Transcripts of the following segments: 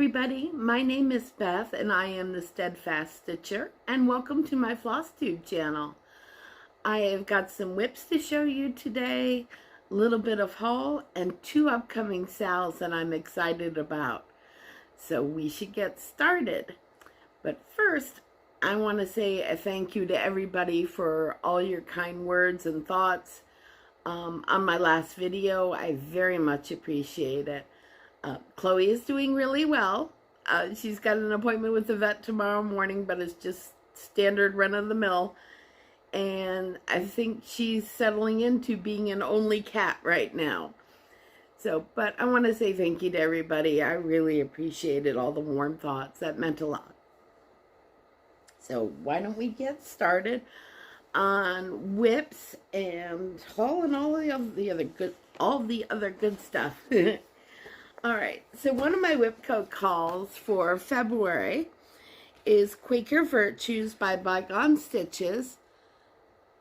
everybody, my name is Beth and I am the Steadfast Stitcher, and welcome to my Flosstube channel. I have got some whips to show you today, a little bit of haul, and 2 upcoming sales that I'm excited about. So we should get started. But first, I want to say a thank you to everybody for all your kind words and thoughts on my last video. I very much appreciate it. Chloe is doing really well. She's got an appointment with the vet tomorrow morning, but it's just standard run-of-the-mill. And I think she's settling into being an only cat right now. So, but I want to say thank you to everybody. I really appreciated all the warm thoughts. That meant a lot. So why don't we get started on whips and haul and all the other good stuff. All right, so one of my Whipgo calls for February is Quaker Virtues by Bygone Stitches.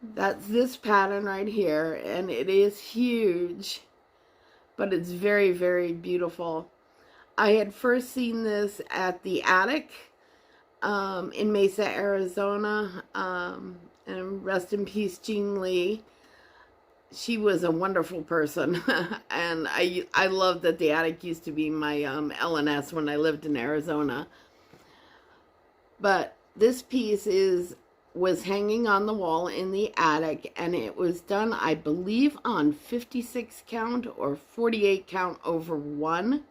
That's this pattern right here, and it is huge, but it's very, very beautiful. I had first seen this at the Attic in Mesa, Arizona, and rest in peace, Jean Lee. She was a wonderful person, and I love that the Attic used to be my LNS when I lived in Arizona. But this piece was hanging on the wall in the attic, and it was done, I believe, on 56 count or 48 count over 1.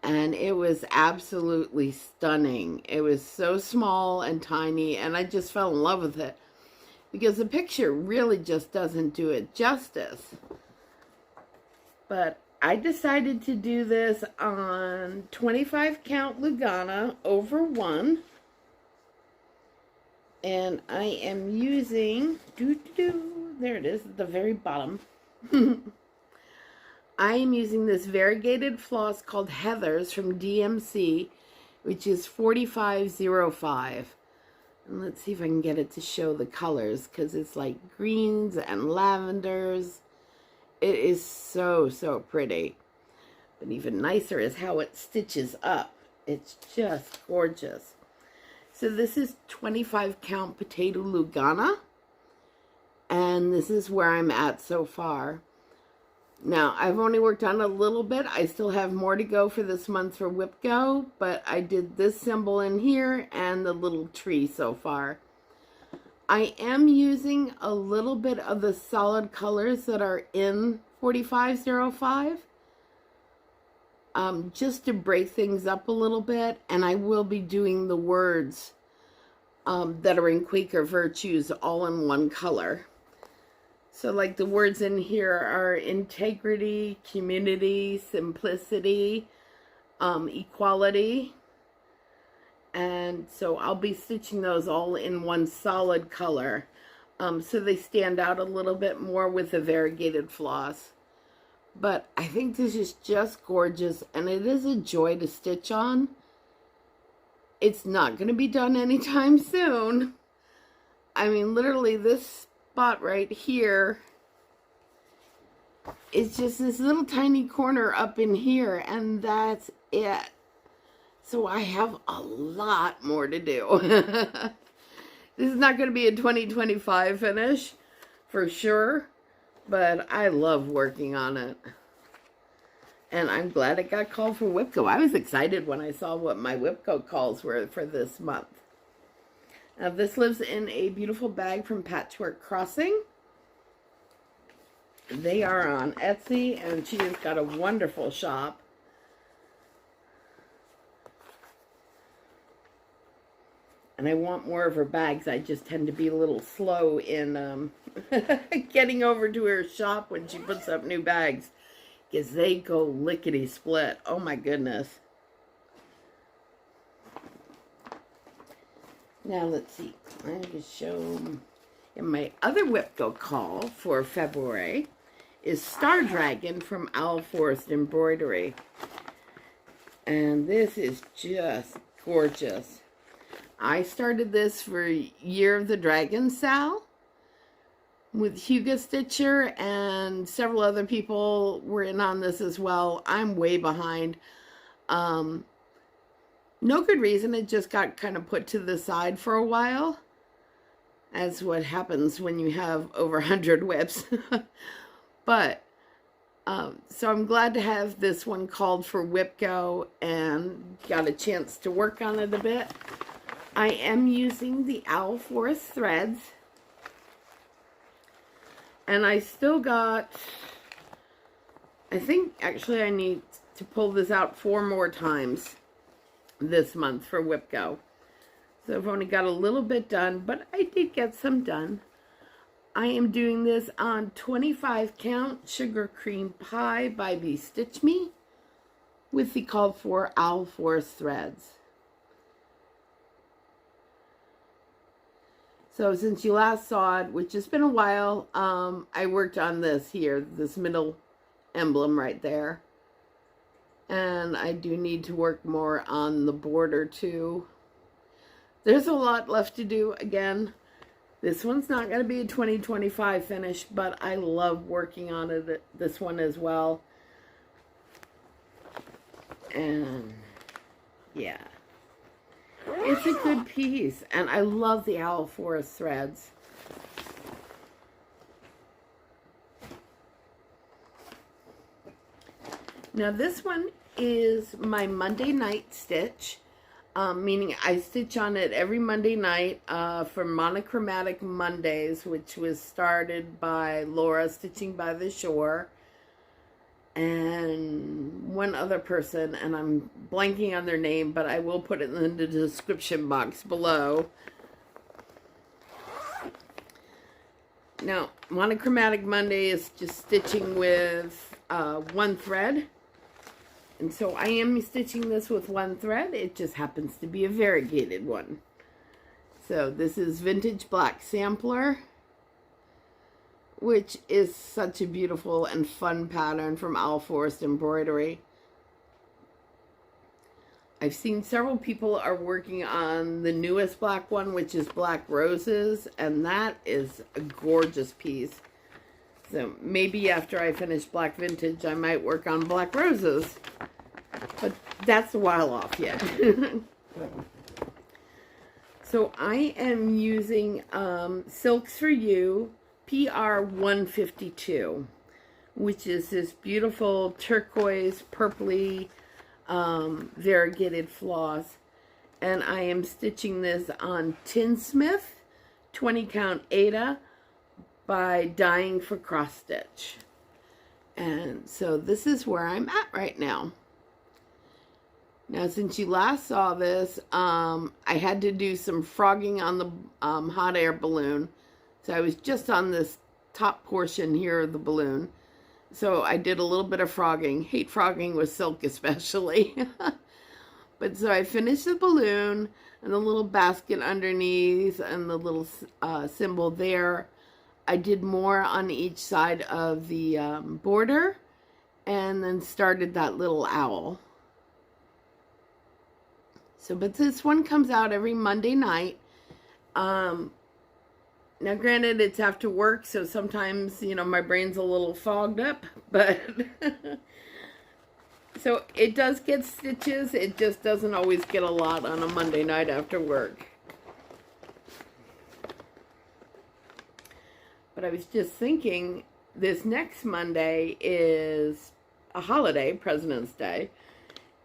And it was absolutely stunning. It was so small and tiny, and I just fell in love with it, because the picture really just doesn't do it justice. But I decided to do this on 25 count Lugana over 1. And I am using, there it is at the very bottom. I am using this variegated floss called Heather's from DMC, which is 4505. And let's see if I can get it to show the colors, because it's like greens and lavenders. It is so, so pretty. But even nicer is how it stitches up. It's just gorgeous. So this is 25 count Potato Lugana. And this is where I'm at so far. Now, I've only worked on a little bit. I still have more to go for this month for Whipgo, but I did this symbol in here and the little tree so far. I am using a little bit of the solid colors that are in 4505, just to break things up a little bit, and I will be doing the words that are in Quaker Virtues all in one color. So like the words in here are integrity, community, simplicity, equality. And so I'll be stitching those all in one solid color. So they stand out a little bit more with the variegated floss. But I think this is just gorgeous, and it is a joy to stitch on. It's not going to be done anytime soon. I mean, literally this spot right here, it's just this little tiny corner up in here, and that's it. So I have a lot more to do. This is not going to be a 2025 finish for sure, but I love working on it, and I'm glad it got called for Whipgo. I was excited when I saw what my Whipgo calls were for this month. Now, this lives in a beautiful bag from Patchwork Crossing. They are on Etsy, and she has got a wonderful shop. And I want more of her bags. I just tend to be a little slow in getting over to her shop when she puts up new bags, because they go lickety-split. Oh, my goodness. Now, let's see. I'm going to show in my other Whipgo call for February is Star Dragon from Owl Forest Embroidery. And this is just gorgeous. I started this for Year of the Dragon SAL with Hugo Stitcher, and several other people were in on this as well. I'm way behind. No good reason. It just got kind of put to the side for a while, as what happens when you have over 100 whips. But so I'm glad to have this one called for Whipgo and got a chance to work on it a bit. I am using the Owl Forest threads, and I still got, I think actually I need to pull this out 4 more times this month for Whipgo. So I've only got a little bit done, but I did get some done. I am doing this on 25 count sugar cream pie by Stitch Me with the called for Owl Forest threads. So since you last saw it, which has been a while, I worked on this here, this middle emblem right there. And I do need to work more on the border too. There's a lot left to do. Again, this one's not going to be a 2025 finish, but I love working on it, this one as well. And yeah, it's a good piece, and I love the Owl Forest threads. Now this one is my Monday night stitch, meaning I stitch on it every Monday night for Monochromatic Mondays, which was started by Laura Stitching by the Shore and one other person, and I'm blanking on their name, but I will put it in the description box below. Now, Monochromatic Monday is just stitching with 1 thread. And so I am stitching this with 1 thread. It just happens to be a variegated one. So this is Vintage Black Sampler, which is such a beautiful and fun pattern from Owl Forest Embroidery. I've seen several people are working on the newest black one, which is Black Roses, and that is a gorgeous piece. So maybe after I finish Black Vintage, I might work on Black Roses. But that's a while off yet. So I am using Silks for You PR 152, which is this beautiful turquoise, purpley, variegated floss. And I am stitching this on Tinsmith 20 count Ada by Dying for Cross Stitch. And so this is where I'm at right now. Now, since you last saw this, I had to do some frogging on the hot air balloon. So I was just on this top portion here of the balloon. So I did a little bit of frogging. Hate frogging with silk especially. But so I finished the balloon and the little basket underneath and the little symbol there. I did more on each side of the border and then started that little owl. So, but this one comes out every Monday night. Now, granted, it's after work, so sometimes, you know, my brain's a little fogged up, but so it does get stitches. It just doesn't always get a lot on a Monday night after work. But I was just thinking, this next Monday is a holiday, President's Day,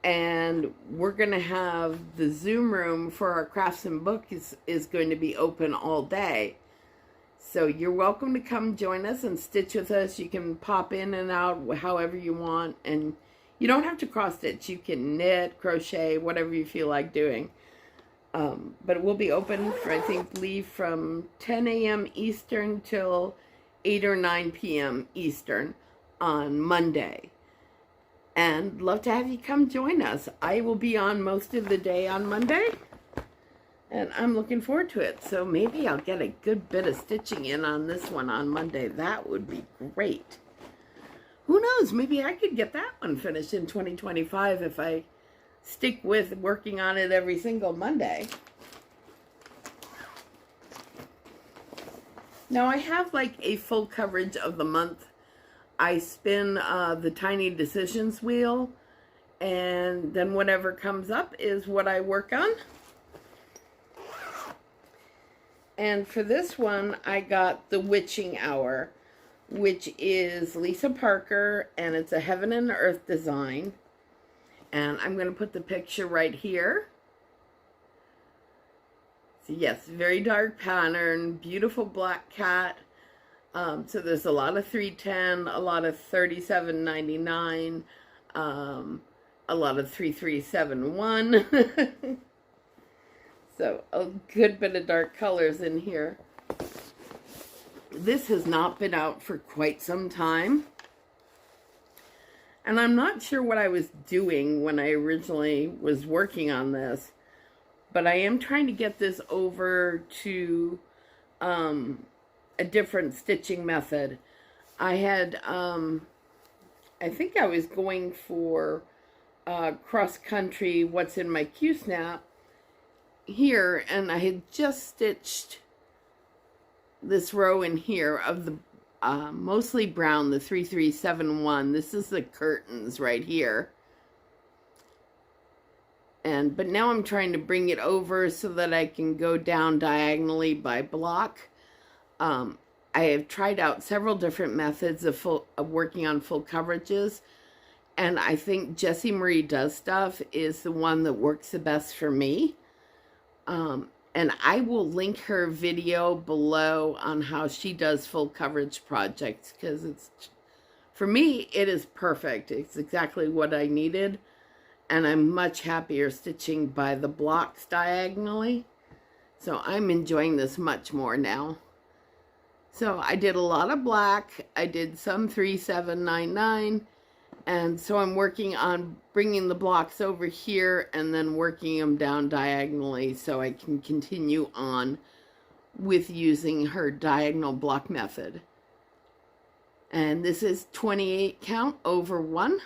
and we're going to have the Zoom room for our crafts and book is going to be open all day. So you're welcome to come join us and stitch with us. You can pop in and out however you want, and you don't have to cross stitch. You can knit, crochet, whatever you feel like doing. But it will be open for, I think, leave from 10 a.m. Eastern till 8 or 9 p.m. Eastern on Monday. And love to have you come join us. I will be on most of the day on Monday, and I'm looking forward to it. So maybe I'll get a good bit of stitching in on this one on Monday. That would be great. Who knows? Maybe I could get that one finished in 2025 if I stick with working on it every single Monday. Now I have like a full coverage of the month. I spin the Tiny Decisions wheel, and then whatever comes up is what I work on. And for this one, I got The Witching Hour, which is Lisa Parker, and it's a Heaven and Earth design. And I'm going to put the picture right here. So yes, very dark pattern, beautiful black cat. So there's a lot of 310, a lot of 37.99, a lot of 3371. So a good bit of dark colors in here. This has not been out for quite some time. And I'm not sure what I was doing when I originally was working on this. But I am trying to get this over to a different stitching method. I had, I think I was going for cross country, what's in my Q-snap here, and I had just stitched this row in here of the mostly brown, the 3371. This is the curtains right here. But now I'm trying to bring it over so that I can go down diagonally by block. I have tried out several different methods of working on full coverages, and I think Jessie Marie Does Stuff is the one that works the best for me. And I will link her video below on how she does full coverage projects, because for me, it is perfect. It's exactly what I needed. And I'm much happier stitching by the blocks diagonally. So I'm enjoying this much more now. So I did a lot of black. I did some 3799. And so I'm working on bringing the blocks over here and then working them down diagonally so I can continue on with using her diagonal block method. And this is 28 count over 1.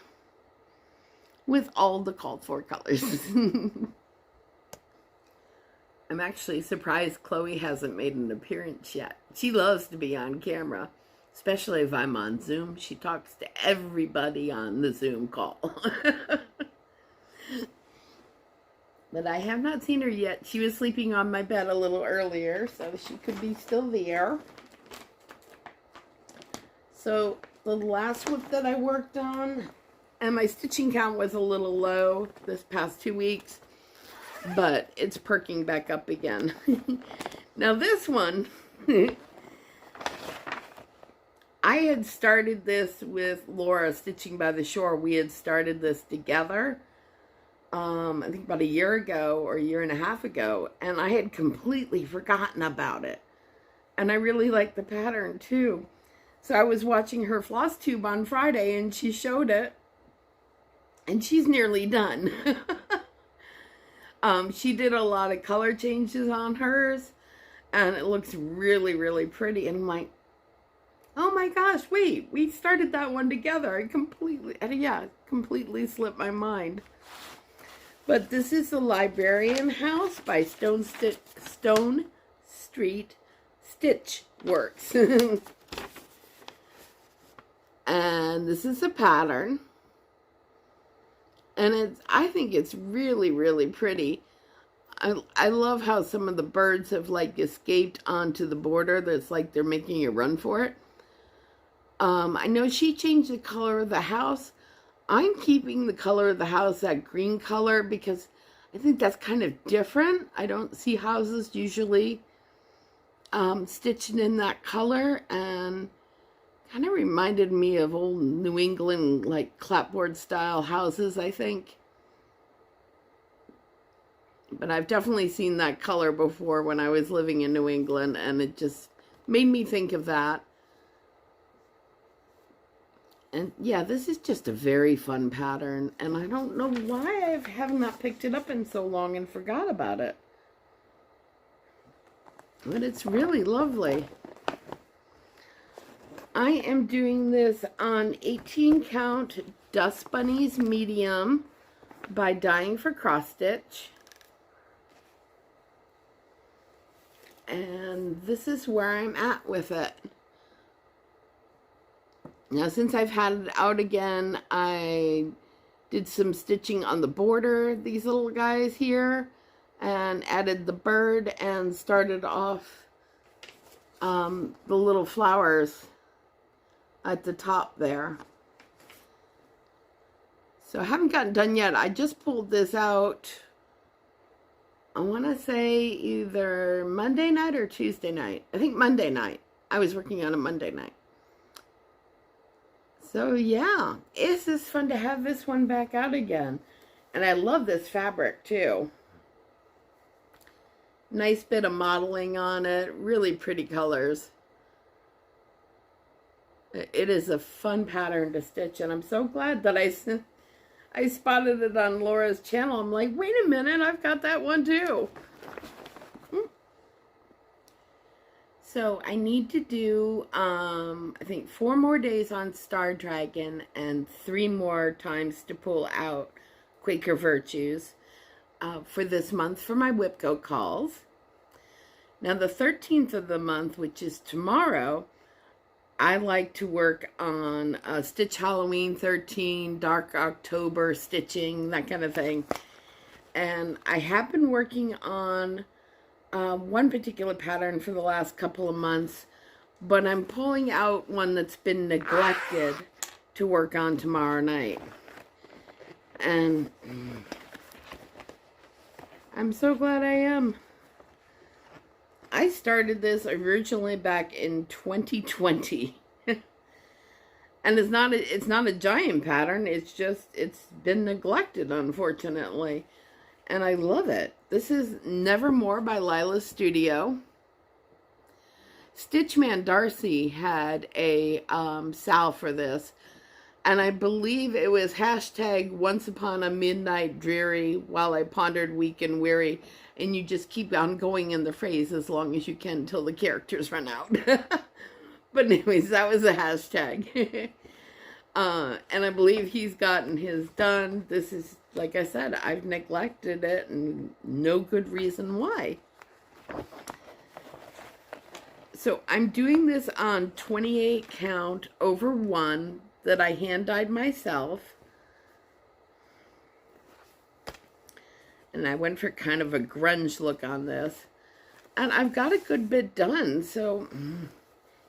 With all the called for colors. I'm actually surprised Chloe hasn't made an appearance yet. She loves to be on camera, especially if I'm on Zoom. She talks to everybody on the Zoom call. But I have not seen her yet. She was sleeping on my bed a little earlier, so she could be still there. So the last one that I worked on, and my stitching count was a little low this past 2 weeks, but it's perking back up again. Now this one, I had started this with Laura, Stitching by the Shore. We had started this together, I think about a year ago or a year and a half ago, and I had completely forgotten about it. And I really liked the pattern too. So I was watching her Flosstube on Friday, and she showed it. And she's nearly done. She did a lot of color changes on hers, and it looks really, really pretty. And I'm like, oh my gosh, wait, we started that one together. I completely slipped my mind. But this is the Librarian House by Stone Street Stitch Works. And this is a pattern. And I think it's really, really pretty. I love how some of the birds have like escaped onto the border. That's like they're making a run for it. I know she changed the color of the house. I'm keeping the color of the house that green color because I think that's kind of different. I don't see houses usually stitched in that color, and kind of reminded me of old New England, like clapboard style houses, I think. But I've definitely seen that color before when I was living in New England, and it just made me think of that. And yeah, this is just a very fun pattern, and I don't know why I have not picked it up in so long and forgot about it. But it's really lovely. I am doing this on 18 count Dust Bunnies medium by Dying for Cross Stitch. And this is where I'm at with it. Now, since I've had it out again, I Did some stitching on the border, these little guys here, and added the bird and started off the little flowers at the top there. So I haven't gotten done yet. I just pulled this out, I want to say either Monday night or Tuesday night. I think Monday night. I was working on a Monday night. So yeah, it's just fun to have this one back out again. And I love this fabric too. Nice bit of modeling on it. Really pretty colors. It is a fun pattern to stitch, and I'm so glad that I spotted it on Laura's channel. I'm like, wait a minute, I've got that one too. So I need to do, I think 4 more days on Star Dragon and 3 more times to pull out Quaker Virtues for this month for my Whipgo calls. Now the 13th of the month, which is tomorrow, I like to work on Stitch Halloween 13, Dark October stitching, that kind of thing. And I have been working on one particular pattern for the last couple of months, but I'm pulling out one that's been neglected to work on tomorrow night. And I'm so glad I am. I started this originally back in 2020. And it's not a giant pattern, it's been neglected, unfortunately. And I love it. This is Nevermore by Lila's Studio. Stitchman Darcy had a SAL for this, and I believe it was hashtag once upon a midnight dreary while I pondered weak and weary, and you just keep on going in the phrase as long as you can until the characters run out. But anyways, that was a hashtag. And I believe he's gotten his done. This is, like I said, I've neglected it and no good reason why. So I'm doing this on 28 count over 1 that I hand dyed myself. And I went for kind of a grunge look on this. And I've got a good bit done, so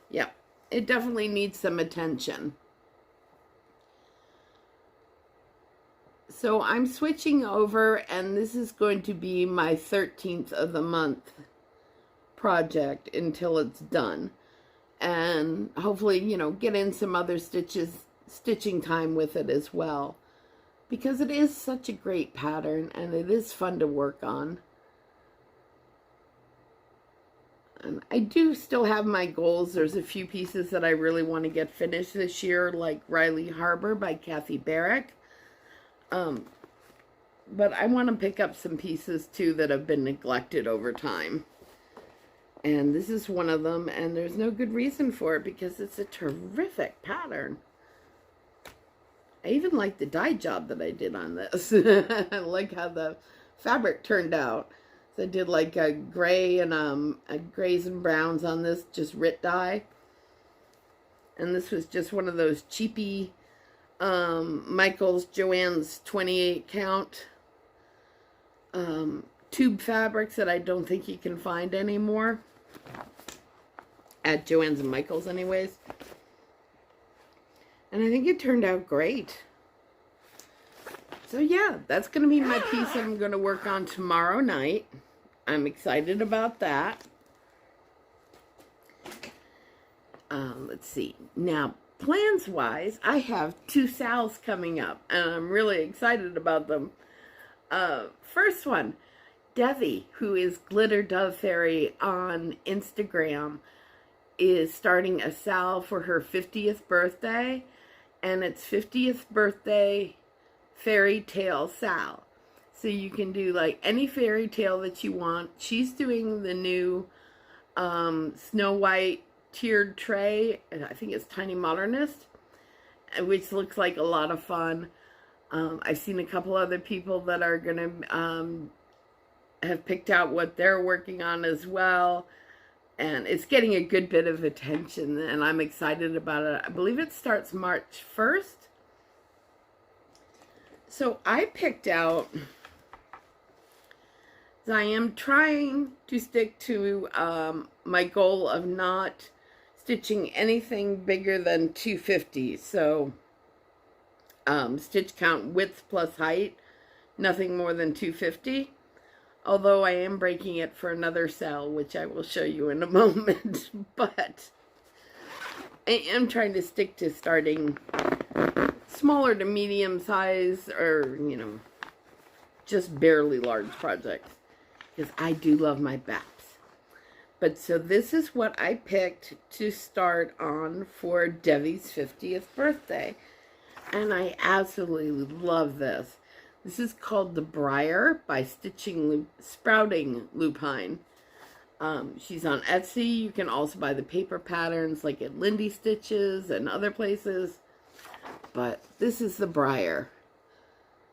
yeah, it definitely needs some attention. So I'm switching over, and this is going to be my 13th of the month project until it's done. And hopefully, you know, get in some other stitching time with it as well. Because it is such a great pattern, and it is fun to work on. And I do still have my goals. There's a few pieces that I really want to get finished this year, like Riley Harbor by Kathy Barrick. But I want to pick up some pieces too that have been neglected over time. And this is one of them, and there's no good reason for it because it's a terrific pattern. I even like the dye job that I did on this. I like how the fabric turned out. So I did like a gray and grays and browns on this, just Rit dye. And this was just one of those cheapy Michael's Joann's 28 count tube fabrics that I don't think you can find anymore at Joann's and Michael's anyways. And I think it turned out great. So yeah, that's going to be my piece that I'm going to work on tomorrow night. I'm excited about that. Let's see. Now, plans-wise, I have 2 SALs coming up, and I'm really excited about them. First one, Devi, who is Glitter Dove Fairy on Instagram, is starting a SAL for her 50th birthday, and it's 50th birthday fairy tale SAL. So you can do like any fairy tale that you want. She's doing the new Snow White tiered tray, and I think it's Tiny Modernist, which looks like a lot of fun. I've seen a couple other people that are going to have picked out what they're working on as well. And it's getting a good bit of attention, and I'm excited about it. I believe it starts March 1st. So I picked out, I am trying to stick to my goal of not stitching anything bigger than 250. So stitch count width plus height, nothing more than 250. Although I am breaking it for another SAL, which I will show you in a moment. But I am trying to stick to starting smaller to medium size, or, you know, just barely large projects. Because I do love my BAPs. But so this is what I picked to start on for Devi's 50th birthday. And I absolutely love this. This is called The Briar by Sprouting Lupine. She's on Etsy. You can also buy the paper patterns like at Lindy Stitches and other places. But this is The Briar.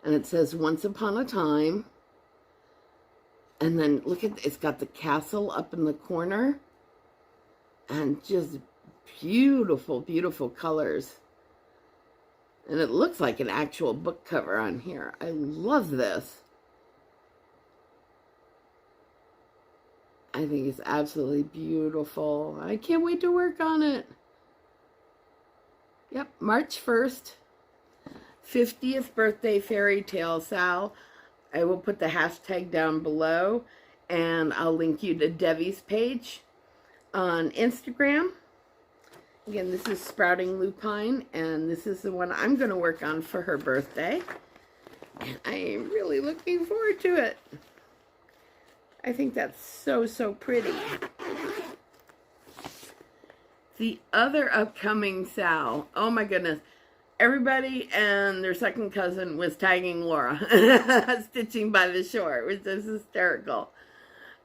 And it says Once Upon a Time. And then look at, it's got the castle up in the corner. And just beautiful, beautiful colors. And it looks like an actual book cover on here. I love this. I think it's absolutely beautiful. I can't wait to work on it. Yep, March 1st, 50th birthday fairy tale SAL. I will put the hashtag down below, and I'll link you to Devi's page on Instagram. Again, this is Sprouting Lupine, and this is the one I'm going to work on for her birthday. And I am really looking forward to it. I think that's so, so pretty. The other upcoming SAL, oh my goodness. Everybody and their second cousin was tagging Laura, stitching by the shore. It was just hysterical.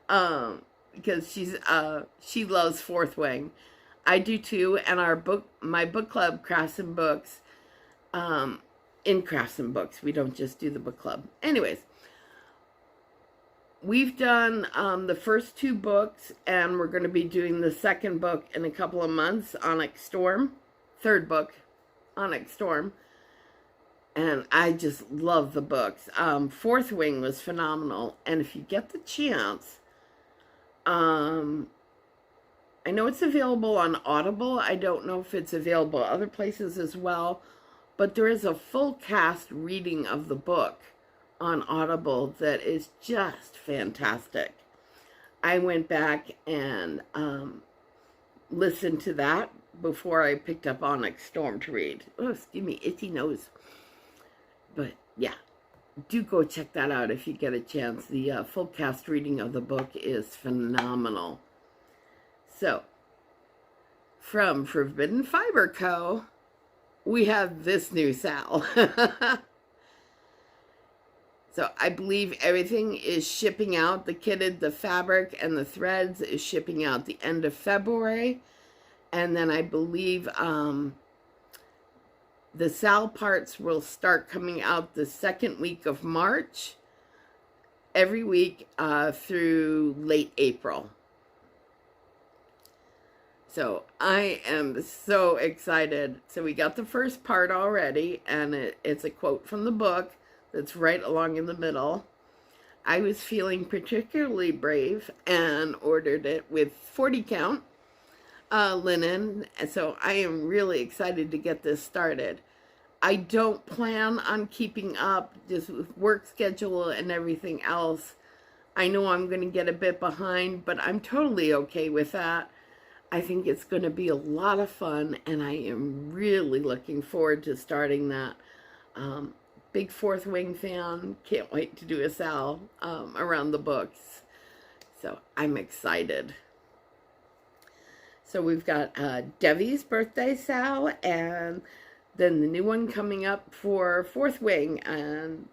Because she loves Fourth Wing. I do too, and my book club, Crafts and Books, in Crafts and Books, we don't just do the book club. Anyways, we've done the first 2 books, and we're going to be doing the second book in a couple of months, Onyx Storm, third book, Onyx Storm, and I just love the books. Fourth Wing was phenomenal, and if you get the chance, I know it's available on Audible. I don't know if it's available other places as well, but there is a full cast reading of the book on Audible that is just fantastic. I went back and listened to that before I picked up Onyx Storm to read. Oh, excuse me, itchy nose. But yeah, do go check that out if you get a chance. The full cast reading of the book is phenomenal. So, from Forbidden Fiber Co., we have this new SAL. So, I believe everything is shipping out. The kitted, the fabric, and the threads is shipping out the end of February. And then I believe the SAL parts will start coming out the second week of March, every week through late April. So I am so excited. So we got the first part already, and it's a quote from the book that's right along in the middle. I was feeling particularly brave and ordered it with 40 count linen. And so I am really excited to get this started. I don't plan on keeping up just with work schedule and everything else. I know I'm going to get a bit behind, but I'm totally okay with that. I think it's going to be a lot of fun, and I am really looking forward to starting that. Big Fourth Wing fan. Can't wait to do a SAL around the books. So I'm excited. So we've got Devi's birthday SAL, and then the new one coming up for Fourth Wing. And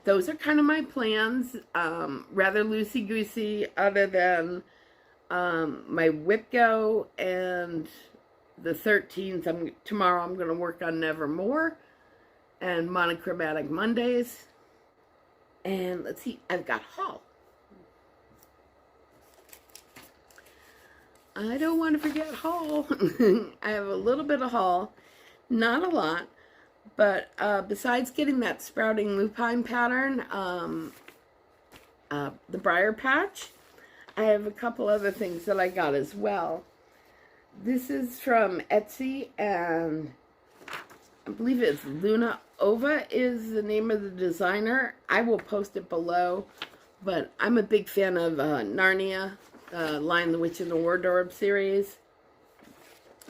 those are kind of my plans. Rather loosey-goosey, other than my Whipgo, and the 13th, tomorrow I'm going to work on Nevermore and Monochromatic Mondays. And let's see, I've got haul. I don't want to forget haul. I have a little bit of haul, not a lot, But besides getting that sprouting lupine pattern, the briar patch, I have a couple other things that I got as well. This is from Etsy, and I believe it's Luna Ova is the name of the designer. I will post it below, but I'm a big fan of Narnia, Lion, the Witch, and the Wardrobe series.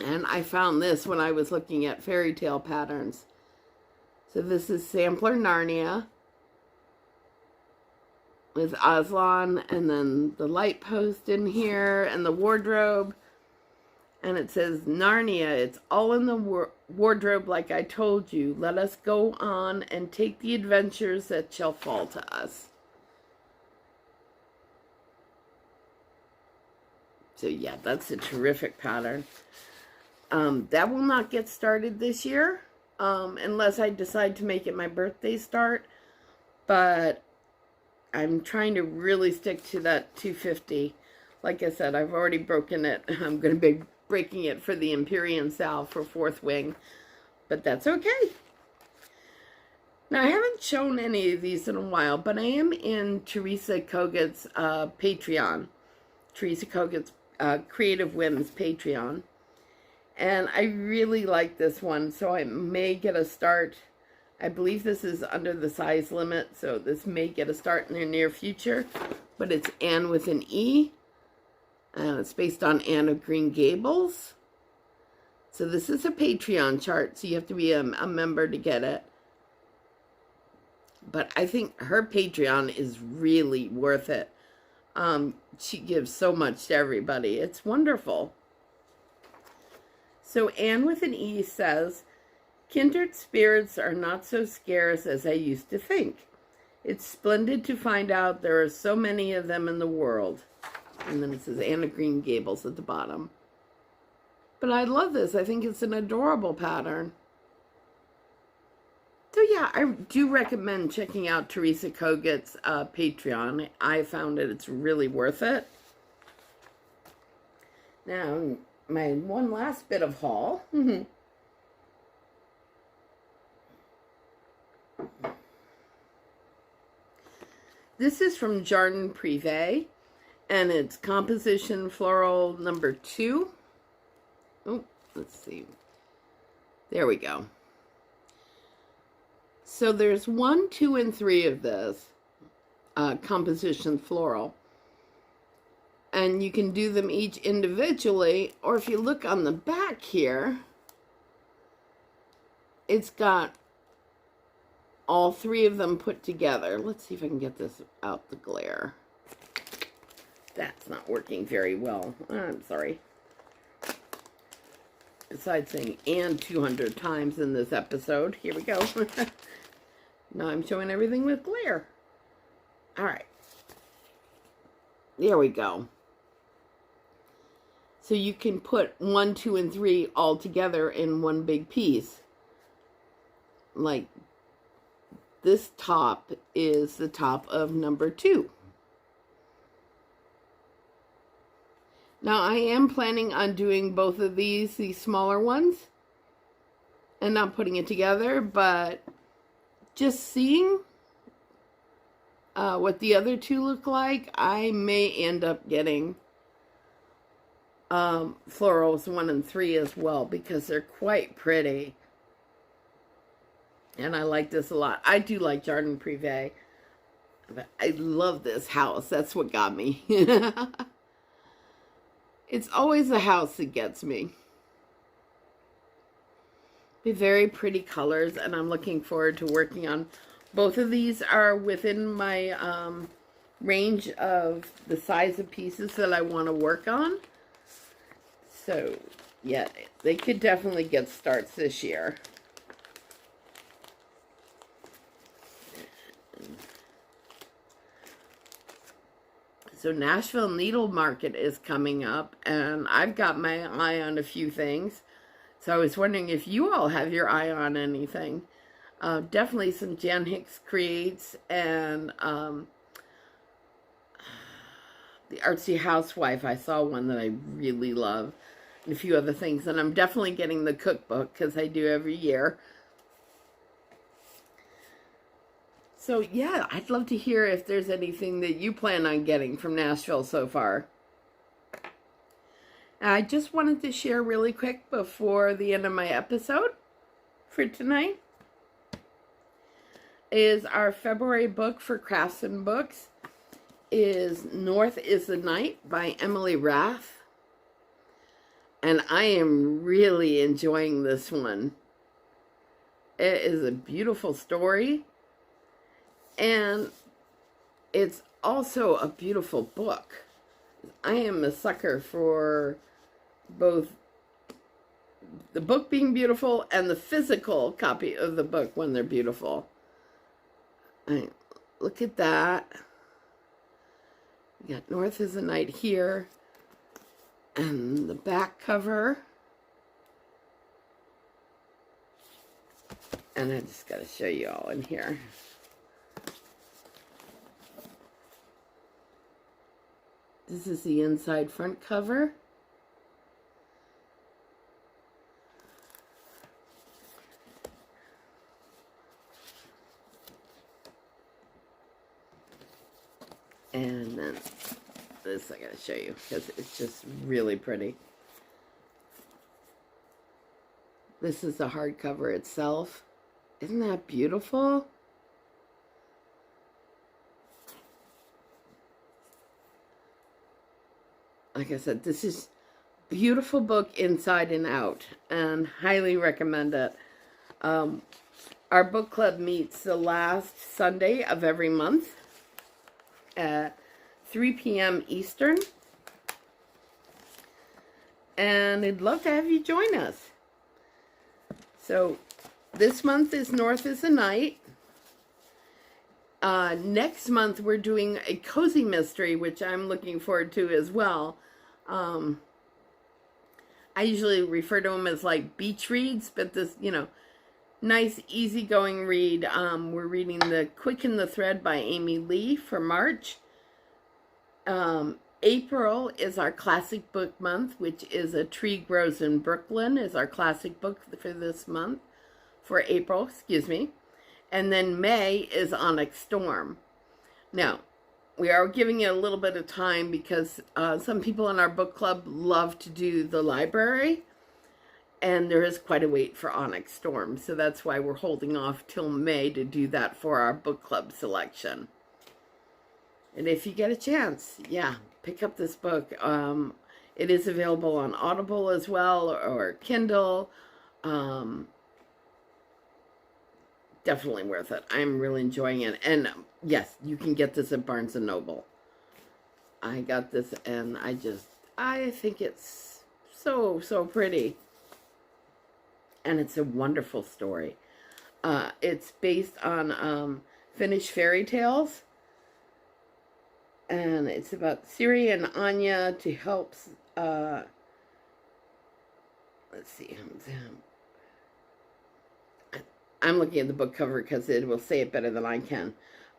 And I found this when I was looking at fairy tale patterns. So this is Sampler Narnia with Aslan, and then the light post in here, and the wardrobe. And it says, Narnia, it's all in the wardrobe like I told you. Let us go on and take the adventures that shall fall to us. So yeah, that's a terrific pattern. That will not get started this year, unless I decide to make it my birthday start. But I'm trying to really stick to that 250. Like I said, I've already broken it. I'm going to be breaking it for the Empyrean SAL for 4th wing, but that's okay. Now, I haven't shown any of these in a while, but I am in Teresa Kogut's Patreon. Teresa Kogut's Creative Whims Patreon. And I really like this one, so I may get a start. I believe this is under the size limit, so this may get a start in the near future. But it's Anne with an E. And it's based on Anne of Green Gables. So this is a Patreon chart, so you have to be a member to get it. But I think her Patreon is really worth it. She gives so much to everybody. It's wonderful. So Anne with an E says, kindred spirits are not so scarce as I used to think. It's splendid to find out there are so many of them in the world. And then it says Anne of Green Gables at the bottom. But I love this. I think it's an adorable pattern. So yeah, I do recommend checking out Teresa Kogut's Patreon. I found it. It's really worth it. Now, my one last bit of haul. This is from Jardin Privé, and it's Composition Floral number 2. Oh, let's see. There we go. So there's 1, 2, and 3 of this Composition Floral. And you can do them each individually, or if you look on the back here, it's got all 3 of them put together. Let's see if I can get this out the glare. That's not working very well. I'm sorry. Besides saying and 200 times in this episode. Here we go. Now I'm showing everything with glare. All right. There we go. So you can put 1, 2, and 3 all together in one big piece. Like this top is the top of number 2. Now I am planning on doing both of these smaller ones, and not putting it together, but just seeing what the other 2 look like, I may end up getting florals 1 and 3 as well, because they're quite pretty. And I like this a lot. I do like Jardin Privé. But I love this house. That's what got me. It's always the house that gets me. Be very pretty colors, and I'm looking forward to working on. Both of these are within my range of the size of pieces that I want to work on. So, yeah, they could definitely get starts this year. So Nashville Needle Market is coming up, and I've got my eye on a few things. So I was wondering if you all have your eye on anything. Definitely some Jan Hicks Creates and the Artsy Housewife. I saw one that I really love, and a few other things. And I'm definitely getting the cookbook, because I do every year. So yeah, I'd love to hear if there's anything that you plan on getting from Nashville so far. I just wanted to share really quick before the end of my episode for tonight is our February book for Crafts and Books is North is the Night by Emily Rath. And I am really enjoying this one. It is a beautiful story. And it's also a beautiful book. I am a sucker for both the book being beautiful and the physical copy of the book when they're beautiful. Look at that. We got North is the Night here. And the back cover. And I just got to show you all in here. This is the inside front cover. And then this I gotta show you because it's just really pretty. This is the hardcover itself. Isn't that beautiful? Like I said, this is a beautiful book inside and out, and highly recommend it. Our book club meets the last Sunday of every month at 3 p.m. Eastern. And I'd love to have you join us. So this month is North is the Night. Next month we're doing a cozy mystery, which I'm looking forward to as well. I usually refer to them as like beach reads, but this, nice easygoing read. We're reading the Quicken the Thread by Amy Lee for March. April is our classic book month, which is A Tree Grows in Brooklyn is our classic book for this month, for April, excuse me. And then May is Onyx Storm. Now, we are giving it a little bit of time because some people in our book club love to do the library. And there is quite a wait for Onyx Storm. So that's why we're holding off till May to do that for our book club selection. And if you get a chance, yeah, pick up this book. It is available on Audible as well, or Kindle. Definitely worth it. I'm really enjoying it. And yes, you can get this at Barnes & Noble. I got this and I think it's so, so pretty. And it's a wonderful story. It's based on Finnish fairy tales. And it's about Siri and Anya to help, let's see, I'm looking at the book cover because it will say it better than I can.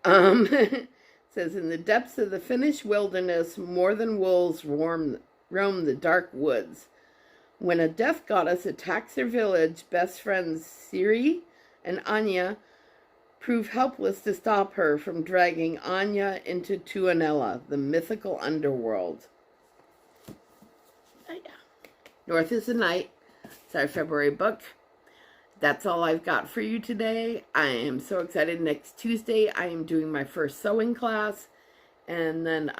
It says, in the depths of the Finnish wilderness, more than wolves roam the dark woods. When a death goddess attacks their village, best friends Siri and Anya prove helpless to stop her from dragging Anya into Tuonela, the mythical underworld. Oh, yeah. North is the Night. It's our February book. That's all I've got for you today. I am so excited. Next Tuesday, I am doing my first sewing class. And then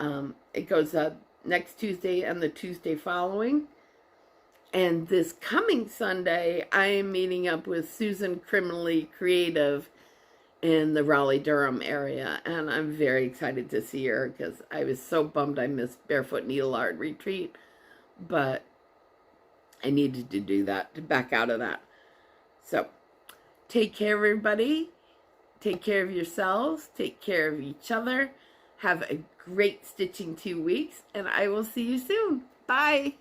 it goes up next Tuesday and the Tuesday following. And this coming Sunday, I am meeting up with Susan Criminally Creative in the Raleigh-Durham area. And I'm very excited to see her because I was so bummed I missed Barefoot Needle Art Retreat. But I needed to do that, to back out of that. So, take care, everybody. Take care of yourselves. Take care of each other. Have a great stitching 2 weeks. And I will see you soon. Bye.